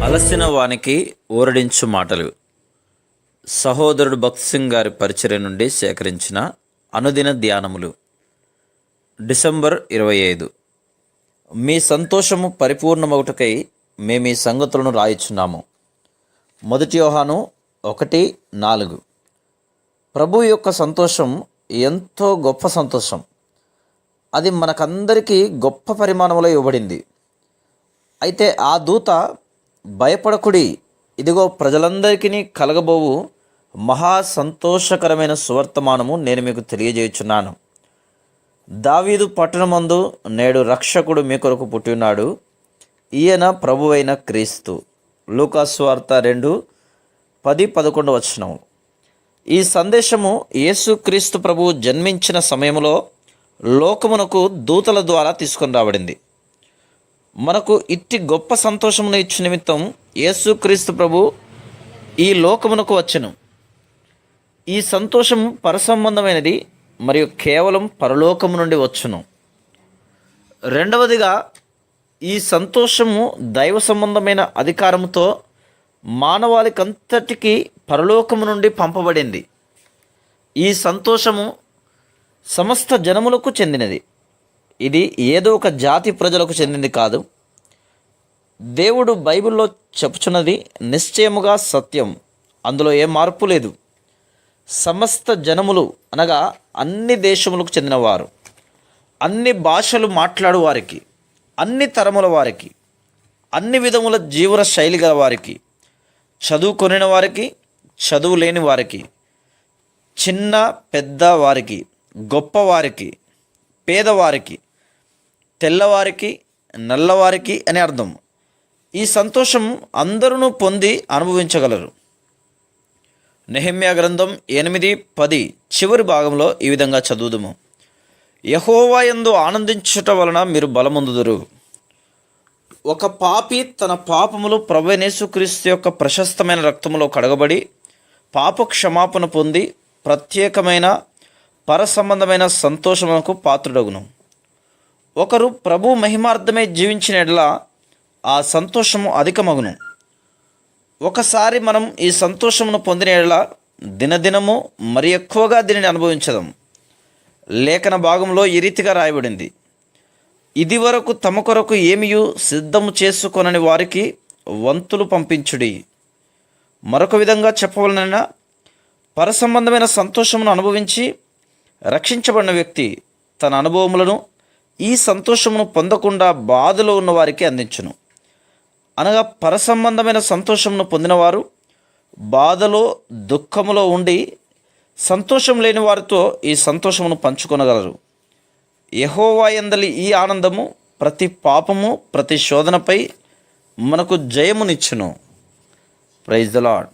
అలసిన వానికి ఊరడించు మాటలు. సహోదరుడు భక్త్ సింగ్ గారి పరిచర్య నుండి సేకరించిన అనుదిన ధ్యానములు. డిసెంబర్ 25. మీ సంతోషము పరిపూర్ణమగుటకై మేము ఈ సంగతులను రాయిచున్నాము. 1 యోహాను 1:4. ప్రభు యొక్క సంతోషం ఎంతో గొప్ప సంతోషం. అది మనకందరికీ గొప్ప పరిమాణంలో ఇవ్వబడింది. అయితే ఆ దూత, భయపడకుడి, ఇదిగో ప్రజలందరికీ కలగబోవు మహా సంతోషకరమైన సువర్తమానము నేను మీకు తెలియజేయుచున్నాను. దావీదు పట్టణమందు నేడు రక్షకుడు మీ కొరకు పుట్టి ఉన్నాడు. ఈయన ప్రభువైన క్రీస్తు. లూకా సువార్త 2:10-11. ఈ సందేశము యేసుక్రీస్తు ప్రభువు జన్మించిన సమయంలో లోకమునకు దూతల ద్వారా తీసుకొని రాబడింది. మనకు ఇట్టి గొప్ప సంతోషమును ఇచ్చు నిమిత్తం యేసుక్రీస్తు ప్రభు ఈ లోకమునకు వచ్చెను. ఈ సంతోషం పరసంబంధమైనది మరియు కేవలం పరలోకము నుండి వచ్చును. రెండవదిగా, ఈ సంతోషము దైవ సంబంధమైన అధికారముతో మానవాళికంతటికీ పరలోకము నుండి పంపబడింది. ఈ సంతోషము సమస్త జనములకు చెందినది. ఇది ఏదో ఒక జాతి ప్రజలకు చెందింది కాదు. దేవుడు బైబిల్లో చెప్పుచున్నది నిశ్చయముగా సత్యం. అందులో ఏ మార్పు లేదు. సమస్త జనములు అనగా అన్ని దేశములకు చెందినవారు, అన్ని భాషలు మాట్లాడు వారికి, అన్ని తరముల వారికి, అన్ని విధముల జీవన శైలి గల వారికి, చదువుకొనిన వారికి, చదువు లేని వారికి, చిన్న పెద్ద వారికి, గొప్పవారికి, పేదవారికి, తెల్లవారికి, నల్లవారికి అని అర్థం. ఈ సంతోషం అందరూ పొంది అనుభవించగలరు. నెహెమ్యా గ్రంథం 8:10 చివరి భాగంలో ఈ విధంగా చదువుదుము. యెహోవా యందు ఆనందించుట వలన మీరు బలమొందుదురు. ఒక పాపి తన పాపములు ప్రభువైన యేసుక్రీస్తు యొక్క ప్రశస్తమైన రక్తములో కడగబడి పాప క్షమాపణ పొంది ప్రత్యేకమైన పరసంబంధమైన సంతోషమునకు పాత్రుడగును. ఒకరు ప్రభు మహిమార్థమై జీవించిన ఎడల ఆ సంతోషము అధికమగును. ఒకసారి మనం ఈ సంతోషమును పొందిన ఎడల దినదినము మరి ఎక్కువగా దీనిని అనుభవించదాం. లేఖన భాగంలో ఈ రీతిగా రాయబడింది: ఇది వరకు తమ కొరకు ఏమియు సిద్ధము చేసుకొనని వారికి వంతులు పంపించుడి. మరొక విధంగా చెప్పవలనైనా, పరసంబంధమైన సంతోషమును అనుభవించి రక్షించబడిన వ్యక్తి తన అనుభవములను ఈ సంతోషమును పొందకుండా బాధలో ఉన్న వారికి అందించును. అనగా పరసంబంధమైన సంతోషమును పొందినవారు బాధలో దుఃఖములో ఉండి సంతోషం లేని వారితో ఈ సంతోషమును పంచుకొనగలరు. యెహోవా యందలి ఈ ఆనందము ప్రతి పాపము, ప్రతి శోధనపై మనకు జయమునిచ్చును. Praise the lord.